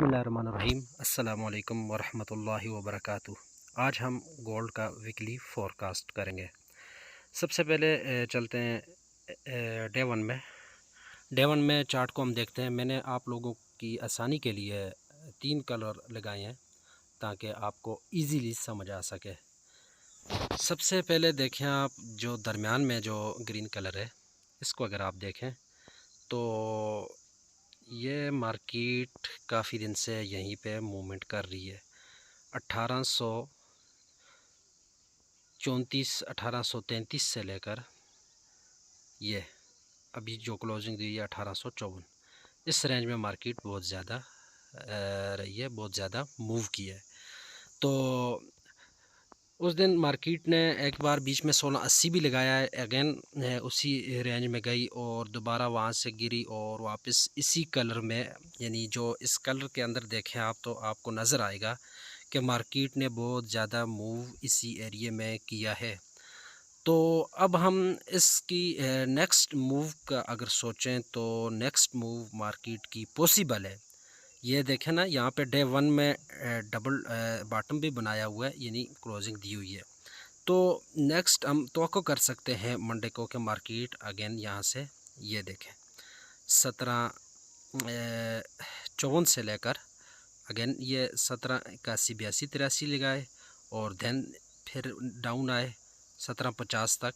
बिस्मिल्लाहिर्रहमानिर्रहीम अस्सलामुअलैकुम वरहमतुल्लाहि वबरकातुह। आज हम गोल्ड का वीकली फोरकास्ट करेंगे। सबसे पहले चलते हैं डे वन में चार्ट को हम देखते हैं। मैंने आप लोगों की आसानी के लिए 3 कलर लगाए हैं ताकि आपको इजीली समझ आ सके। सबसे पहले देखें आप, जो दरमियान में जो ग्रीन कलर है, इसको अगर आप देखें तो ये मार्केट काफ़ी दिन से यहीं पे मूवमेंट कर रही है। 1833 से लेकर ये अभी जो क्लोजिंग दी है 1854, इस रेंज में मार्केट बहुत ज़्यादा रही है, बहुत ज़्यादा मूव की है। तो उस दिन मार्केट ने एक बार बीच में 1680 भी लगाया है, अगेन उसी रेंज में गई और दोबारा वहाँ से गिरी और वापस इसी कलर में, यानी जो इस कलर के अंदर देखें आप तो आपको नज़र आएगा कि मार्केट ने बहुत ज़्यादा मूव इसी एरिया में किया है। तो अब हम इसकी नेक्स्ट मूव का अगर सोचें तो नेक्स्ट मूव मार्केट की पॉसिबल है। ये देखें ना, यहाँ पे डे वन में डबल बॉटम भी बनाया हुआ है, यानी क्लोजिंग दी हुई है। तो नेक्स्ट हम तवक्को कर सकते हैं मंडे को कि मार्केट अगेन यहाँ से, ये देखें 1754 से लेकर अगेन ये 1781 82 83 लगाए और देन फिर डाउन आए 1750 तक।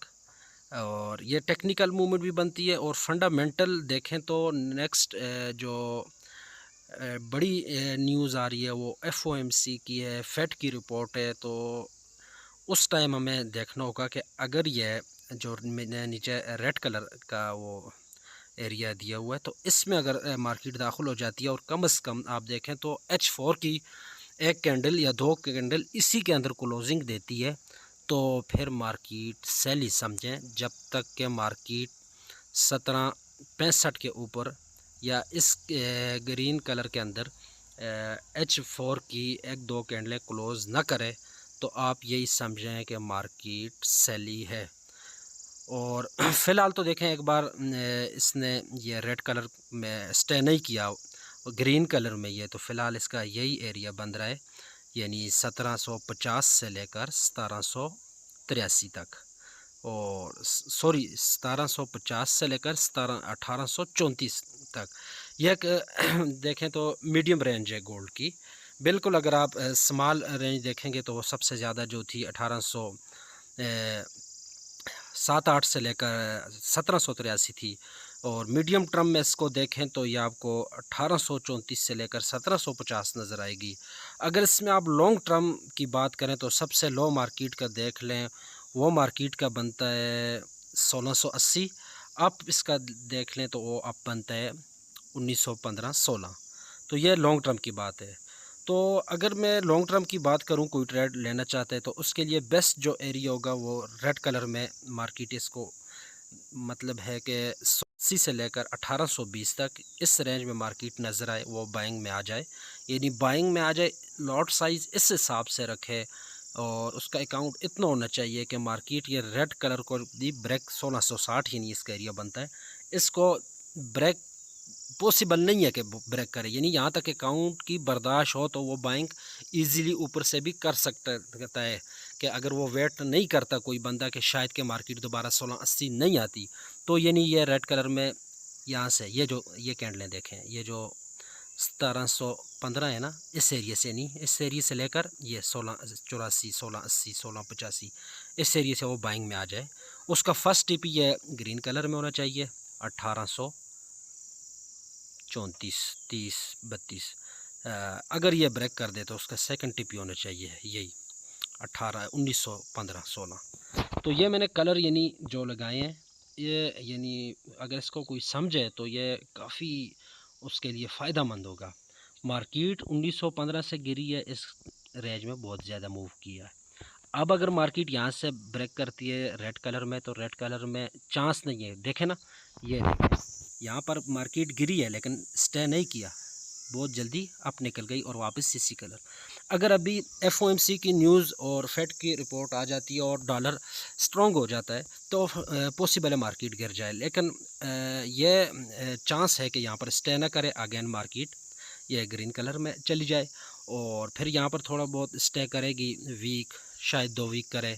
और ये टेक्निकल मूवमेंट भी बनती है और फंडामेंटल देखें तो नेक्स्ट जो बड़ी न्यूज़ आ रही है वो FOMC की है, फेड की रिपोर्ट है। तो उस टाइम हमें देखना होगा कि अगर ये जो मैंने नीचे रेड कलर का वो एरिया दिया हुआ है तो इसमें अगर मार्केट दाखिल हो जाती है और कम से कम आप देखें तो H4 की एक कैंडल या 2 कैंडल इसी के अंदर क्लोजिंग देती है तो फिर मार्केट सेल ही समझें, जब तक के मार्केट 1765 के ऊपर या इस ग्रीन कलर के अंदर H4 की 1-2 कैंडलें क्लोज ना करे तो आप यही समझें कि मार्केट सेली है। और फ़िलहाल तो देखें एक बार इसने ये रेड कलर में स्टे नहीं किया, ग्रीन कलर में ये, तो फ़िलहाल इसका यही एरिया बन रहा है, यानी 1750 से लेकर 1783 तक, और सॉरी 1750 से लेकर 1834 तक। यह एक देखें तो मीडियम रेंज है गोल्ड की। बिल्कुल अगर आप स्मॉल रेंज देखेंगे तो वो सबसे ज़्यादा जो थी 1807-8 से लेकर 1783 थी, और मीडियम टर्म में इसको देखें तो ये आपको 1834 से लेकर 1750 नज़र आएगी। अगर इसमें आप लॉन्ग टर्म की बात करें तो सबसे लो मार्केट का देख लें, वो मार्केट का बनता है 1680। आप इसका देख लें तो वो आप बनता है 1915-16। तो ये लॉन्ग टर्म की बात है। तो अगर मैं लॉन्ग टर्म की बात करूं, कोई ट्रेड लेना चाहते हैं तो उसके लिए बेस्ट जो एरिया होगा वो रेड कलर में मार्केट, इसको मतलब है कि 80 से लेकर 1820 तक इस रेंज में मार्केट नज़र आए, वो बाइंग में आ जाए, यानी बाइंग में आ जाए। लॉट साइज़ इस हिसाब से रखे और उसका अकाउंट इतना होना चाहिए कि मार्केट ये रेड कलर को भी ब्रेक 1660 ही नहीं इसका एरिया बनता है, इसको ब्रेक पॉसिबल नहीं है कि ब्रेक करे, यानी यहाँ तक अकाउंट की बर्दाश्त हो तो वो बाइंग इजीली ऊपर से भी कर सकता है। कि अगर वो वेट नहीं करता कोई बंदा कि शायद के मार्केट दोबारा 1680 नहीं आती, तो यानी ये रेड कलर में यहाँ से ये कैंडलें देखें, ये जो 1715 है ना, इस एरिया से, नहीं इस एरिया से लेकर ये 1684 1680 1685 इस एरिया से वो बाइंग में आ जाए। उसका फर्स्ट टिप ये ग्रीन कलर में होना चाहिए 1834 30 32। अगर ये ब्रेक कर दे तो उसका सेकंड टिप ही होना चाहिए यही 1915-16। तो ये मैंने कलर यानी जो लगाए हैं, ये यानी अगर इसको कोई समझे तो ये काफ़ी उसके लिए फ़ायदा मंद होगा। मार्केट 1915 से गिरी है, इस रेंज में बहुत ज़्यादा मूव किया है। अब अगर मार्केट यहाँ से ब्रेक करती है रेड कलर में तो रेड कलर में चांस नहीं है। देखें ना, ये देखें यहाँ पर मार्केट गिरी है लेकिन स्टे नहीं किया, बहुत जल्दी अप निकल गई और वापस इसी कलर। अगर अभी FOMC की न्यूज़ और फेड की रिपोर्ट आ जाती है और डॉलर स्ट्रॉन्ग हो जाता है तो पॉसिबल है मार्केट गिर जाए, लेकिन ये चांस है कि यहाँ पर स्टे ना करे अगेन मार्केट, ये ग्रीन कलर में चली जाए और फिर यहाँ पर थोड़ा बहुत स्टे करेगी वीक, शायद 2 वीक करे,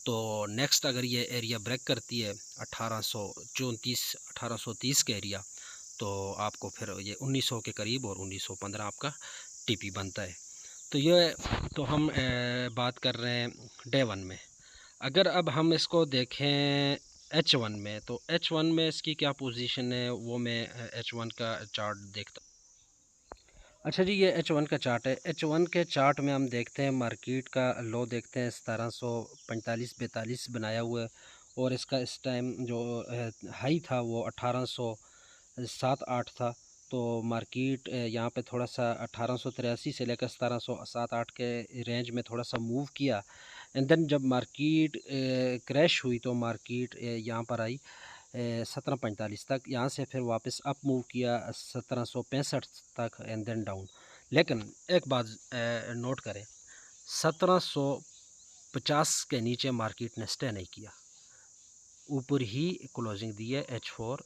तो नेक्स्ट अगर ये एरिया ब्रेक करती है 1830 के एरिया, तो आपको फिर ये 1900 के करीब और 1915 आपका टीपी बनता है। तो ये तो हम बात कर रहे हैं डे 1 में। अगर अब हम इसको देखें H1 में, तो H1 में इसकी क्या पोजीशन है वो मैं H1 का चार्ट देखता। अच्छा जी, ये H1 का चार्ट है। H1 के चार्ट में हम देखते हैं मार्केट का लो देखते हैं 1745-42 बनाया हुआ है और इसका इस टाइम जो हाई था वो 1807-8 था। तो मार्केट यहाँ पे थोड़ा सा 1883 से लेकर 1707-8 के रेंज में थोड़ा सा मूव किया एंड देन जब मार्केट क्रैश हुई तो मार्केट यहाँ पर आई 1745 तक, यहाँ से फिर वापस अप मूव किया 1765 तक एंड देन डाउन। लेकिन एक बात नोट करें, 1750 के नीचे मार्केट ने स्टे नहीं किया, ऊपर ही क्लोजिंग दी है H1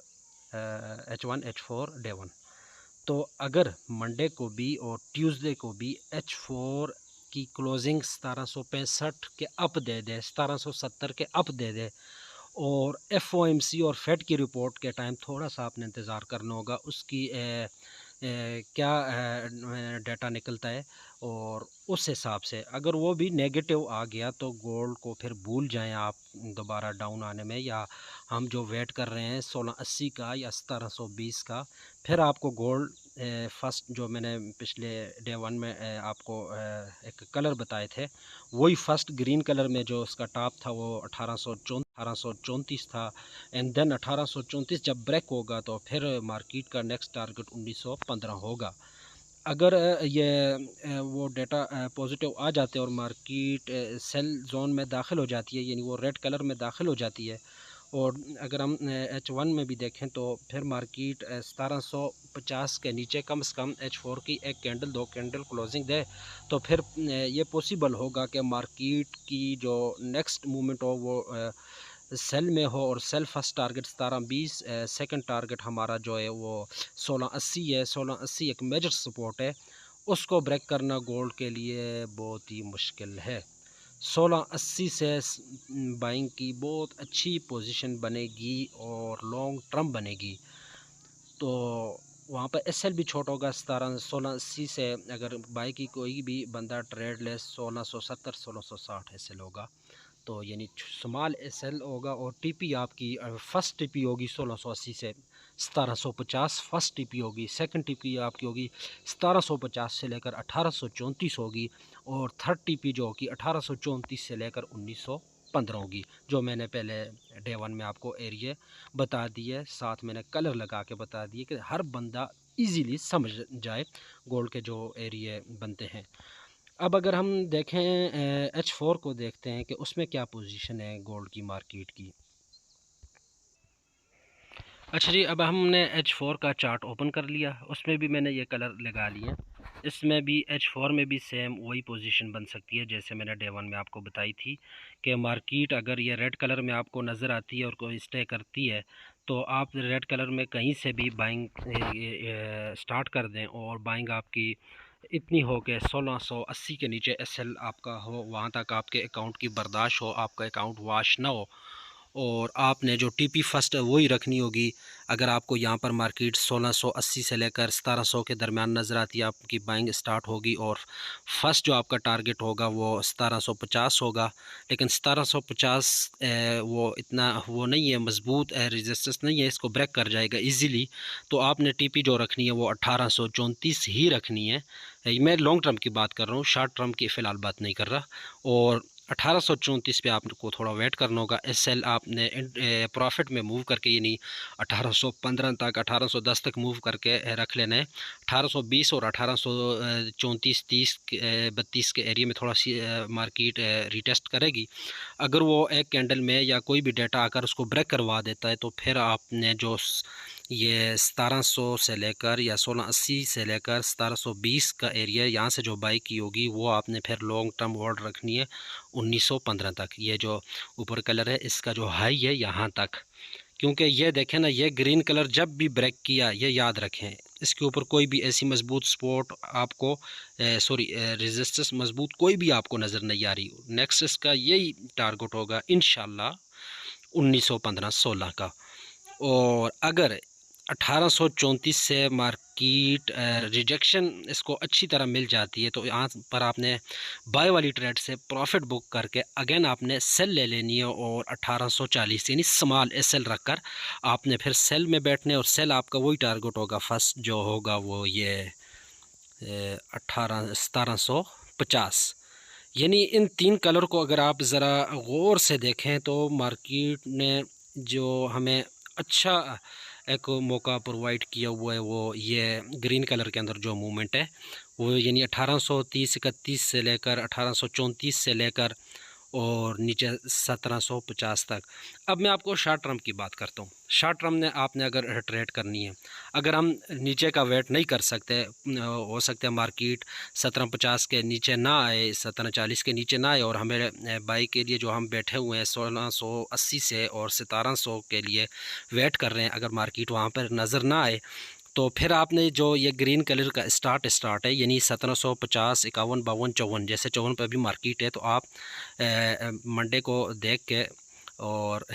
H4 डे 1। तो अगर मंडे को भी और ट्यूसडे को भी H4 की क्लोजिंग 1765 के अप दे दे, 1770 के अप दे दे और FOMC और फेड की रिपोर्ट के टाइम थोड़ा सा आपने इंतज़ार करना होगा उसकी क्या डाटा निकलता है, और उस हिसाब से अगर वो भी नेगेटिव आ गया तो गोल्ड को फिर भूल जाएं आप दोबारा डाउन आने में, या हम जो वेट कर रहे हैं 1680 का या 1720 का, फिर आपको गोल्ड फर्स्ट जो मैंने पिछले डे 1 में आपको एक कलर बताए थे, वही फर्स्ट ग्रीन कलर में जो उसका टॉप था वो 1834 था एंड देन 1834 जब ब्रेक होगा तो फिर मार्केट का नेक्स्ट टारगेट 1915 होगा। अगर ये वो डाटा पॉजिटिव आ जाते हैं और मार्केट सेल जोन में दाखिल हो जाती है, यानी वो रेड कलर में दाखिल हो जाती है, और अगर हम H1 में भी देखें तो फिर मार्केट 1750 के नीचे कम से कम H4 की एक कैंडल 2 कैंडल क्लोजिंग दे, तो फिर ये पॉसिबल होगा कि मार्केट की जो नेक्स्ट मूवमेंट हो वो सेल में हो, और sale first target 1720, second target हमारा जो है वो 1680 है। 1680 एक मेजर सपोर्ट है, उसको ब्रेक करना गोल्ड के लिए बहुत ही मुश्किल है। 1680 से बाइंग की बहुत अच्छी पोजीशन बनेगी और लॉन्ग टर्म बनेगी। तो वहाँ पर एसएल भी छोटा होगा 1680 से अगर बाई की कोई भी बंदा ट्रेड ले 1670 1660 एसएल होगा, तो यानी स्मॉल एसएल होगा, और टीपी आपकी फर्स्ट टीपी होगी 1680 से 1750 फर्स्ट टीपी होगी, सेकंड टीपी आपकी होगी 1750 से लेकर 1834 होगी, और थर्ड टीपी जो होगी 1834 से लेकर 1915 होगी, जो मैंने पहले डे 1 में आपको एरिया बता दिए, साथ मैंने कलर लगा के बता दिए कि हर बंदा इजीली समझ जाए गोल्ड के जो एरिया बनते हैं। अब अगर हम देखें H4 को देखते हैं कि उसमें क्या पोजीशन है गोल्ड की मार्केट की। अच्छा जी, अब हमने H4 का चार्ट ओपन कर लिया, उसमें भी मैंने ये कलर लगा लिए। इसमें भी H4 में भी सेम वही पोजीशन बन सकती है जैसे मैंने डे 1 में आपको बताई थी कि मार्केट अगर ये रेड कलर में आपको नज़र आती है और कोई स्टे करती है, तो आप रेड कलर में कहीं से भी बाइंग स्टार्ट कर दें और बाइंग आपकी इतनी हो कि 1680 के नीचे एसएल आपका हो, वहाँ तक आपके अकाउंट की बर्दाश्त हो, आपका अकाउंट वाश ना हो, और आपने जो टीपी फर्स्ट है वही रखनी होगी। अगर आपको यहाँ पर मार्केट 1680 से लेकर 1700 के दरमियान नज़र आती है, आपकी बाइंग स्टार्ट होगी, और फर्स्ट जो आपका टारगेट होगा वो 1750 होगा, लेकिन 1750 वो इतना वो नहीं है, मजबूत रेजिस्टेंस नहीं है, इसको ब्रेक कर जाएगा इजीली। तो आपने टीपी जो रखनी है वो 1834 ही रखनी है। मैं लॉन्ग टर्म की बात कर रहा हूँ, शॉर्ट टर्म की फ़िलहाल बात नहीं कर रहा। और 1834 पे आपको थोड़ा वेट करना होगा। एसएल आपने प्रॉफिट में मूव करके, यानी 1815 तक 1810 तक मूव करके रख लेना है। 1820 और 1834 30 32 के एरिया में थोड़ा सी मार्केट रिटेस्ट करेगी। अगर वो एक कैंडल में या कोई भी डाटा आकर उसको ब्रेक करवा देता है, तो फिर आपने जो ये 1700 से लेकर या 1680 से लेकर 1720 का एरिया, यहाँ से जो बाई की होगी वो आपने फिर लॉन्ग टर्म होल्ड रखनी है 1915 तक। ये जो ऊपर कलर है इसका जो हाई है यहाँ तक, क्योंकि ये देखें ना, ये ग्रीन कलर जब भी ब्रेक किया, ये याद रखें, इसके ऊपर कोई भी ऐसी मजबूत सपोर्ट आपको रेजिस्टेंस मजबूत कोई भी आपको नज़र नहीं आ रही। नेक्स्ट इसका यही टारगेट होगा इंशाल्लाह 1915-16 का। और अगर 1834 से मार्केट रिजेक्शन इसको अच्छी तरह मिल जाती है तो यहाँ पर आपने बाय वाली ट्रेड से प्रॉफिट बुक करके अगेन आपने सेल ले लेनी है, और 1840 यानी स्मॉल एसएल रखकर आपने फिर सेल में बैठने, और सेल आपका वही टारगेट होगा फर्स्ट जो होगा वो ये 1750। यानी इन तीन कलर को अगर आप ज़रा गौर से देखें तो मार्केट ने जो हमें अच्छा एक मौका प्रोवाइड किया हुआ है वो ये ग्रीन कलर के अंदर जो मूवमेंट है वो, यानी 1830-31 से लेकर 1834 से लेकर और नीचे 1750 तक। अब मैं आपको शॉर्ट टर्म की बात करता हूँ। शॉर्ट टर्म में आपने अगर ट्रेड करनी है, अगर हम नीचे का वेट नहीं कर सकते, हो सकता है मार्केट 1750 के नीचे ना आए, 1740 के नीचे ना आए, और हमें बाई के लिए जो हम बैठे हुए हैं 1680 से और 1700 के लिए वेट कर रहे हैं, अगर मार्केट वहाँ पर नज़र ना आए तो फिर आपने जो ये ग्रीन कलर का स्टार्ट है, यानी 1750, 51, 52, 54, जैसे 54 पे अभी मार्केट है तो आप मंडे को देख के और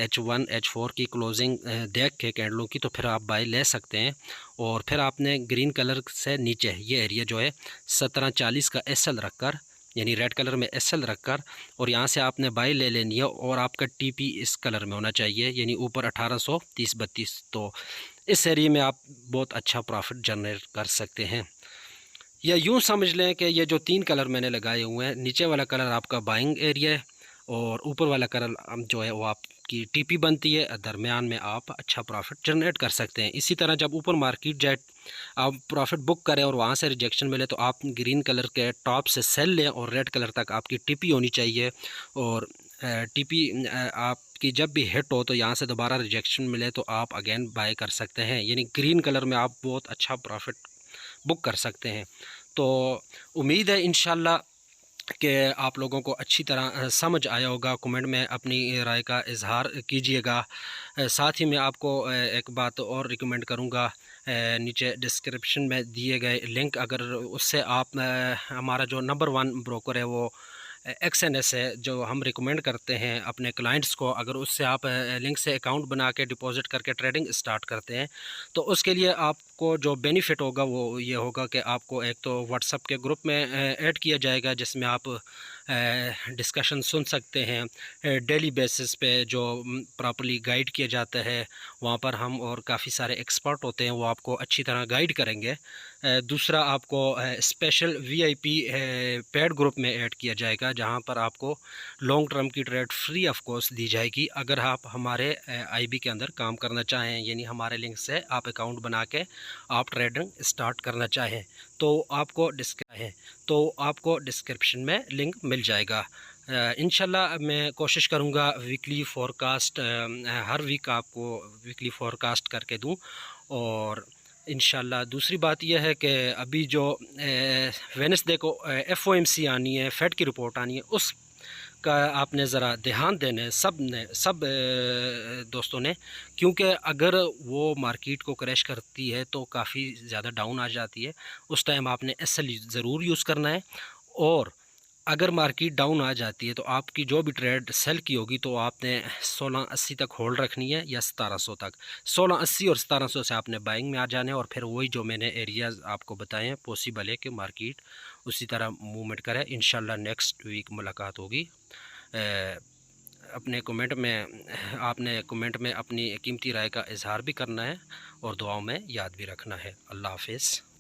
H1 H4 की क्लोजिंग देख के कैंडलों की, तो फिर आप बाई ले सकते हैं। और फिर आपने ग्रीन कलर से नीचे ये एरिया जो है 1740 का SL रखकर, यानी रेड कलर में SL रखकर, और यहाँ से आपने बाई ले लेनी है, और आपका TP इस कलर में होना चाहिए, यानी ऊपर 1830-32। तो इस एरिया में आप बहुत अच्छा प्रॉफिट जनरेट कर सकते हैं। या यूँ समझ लें कि ये जो तीन कलर मैंने लगाए हुए हैं, नीचे वाला कलर आपका बाइंग एरिया है और ऊपर वाला कलर जो है वो आपकी TP बनती है, दरमियान में आप अच्छा प्रॉफिट जनरेट कर सकते हैं। इसी तरह जब ऊपर मार्केट जाए आप प्रॉफिट बुक करें और वहाँ से रिजेक्शन मिले तो आप ग्रीन कलर के टॉप से सेल लें और रेड कलर तक आपकी TP होनी चाहिए, और TP आपकी जब भी हिट हो तो यहाँ से दोबारा रिजेक्शन मिले तो आप अगेन बाय कर सकते हैं, यानी ग्रीन कलर में आप बहुत अच्छा प्रॉफिट बुक कर सकते हैं। तो उम्मीद है इंशाल्लाह कि आप लोगों को अच्छी तरह समझ आया होगा। कमेंट में अपनी राय का इजहार कीजिएगा। साथ ही मैं आपको एक बात और रिकमेंड करूँगा, नीचे डिस्क्रिप्शन में दिए गए लिंक, अगर उससे आप हमारा जो नंबर 1 ब्रोकर है वो XNS है, जो हम रिकमेंड करते हैं अपने क्लाइंट्स को, अगर उससे आप लिंक से अकाउंट बना के डिपॉजिट करके ट्रेडिंग स्टार्ट करते हैं तो उसके लिए आपको जो बेनिफिट होगा वो ये होगा कि आपको एक तो व्हाट्सएप के ग्रुप में ऐड किया जाएगा, जिसमें आप डिस्कशन सुन सकते हैं डेली बेसिस पे, जो प्रॉपर्ली गाइड किया जाता है वहाँ पर हम, और काफ़ी सारे एक्सपर्ट होते हैं वो आपको अच्छी तरह गाइड करेंगे। दूसरा, आपको स्पेशल VIP पेड ग्रुप में ऐड किया जाएगा, जहां पर आपको लॉन्ग टर्म की ट्रेड फ्री ऑफ कॉस्ट दी जाएगी अगर आप हमारे IB के अंदर काम करना चाहें, यानी हमारे लिंक से आप अकाउंट बना के आप ट्रेडिंग स्टार्ट करना चाहें तो आपको डिस्क्रिप्शन में लिंक मिल जाएगा। इंशाल्लाह मैं कोशिश करूँगा वीकली फ़ोरकास्ट हर वीक आपको वीकली फ़ोरकास्ट करके दूँ। और इंशाल्लाह दूसरी बात यह है कि अभी जो वेडनेसडे को FOMC आनी है, फेड की रिपोर्ट आनी है, उस का आपने ज़रा ध्यान देना है सब दोस्तों ने, क्योंकि अगर वो मार्केट को क्रैश करती है तो काफ़ी ज़्यादा डाउन आ जाती है, उस टाइम आपने SL ज़रूर यूज़ करना है। और अगर मार्केट डाउन आ जाती है तो आपकी जो भी ट्रेड सेल की होगी तो आपने 1680 तक होल्ड रखनी है या 1700 तक। 1680 और 1700 से आपने बाइंग में आ जाना है, और फिर वही जो मैंने एरियाज़ आपको बताए हैं पॉसिबल है कि मार्केट उसी तरह मूवमेंट करे। इंशाल्लाह नेक्स्ट वीक मुलाकात होगी। आपने कमेंट में अपनी कीमती राय का इजहार भी करना है और दुआओं में याद भी रखना है। अल्लाह हाफिज़।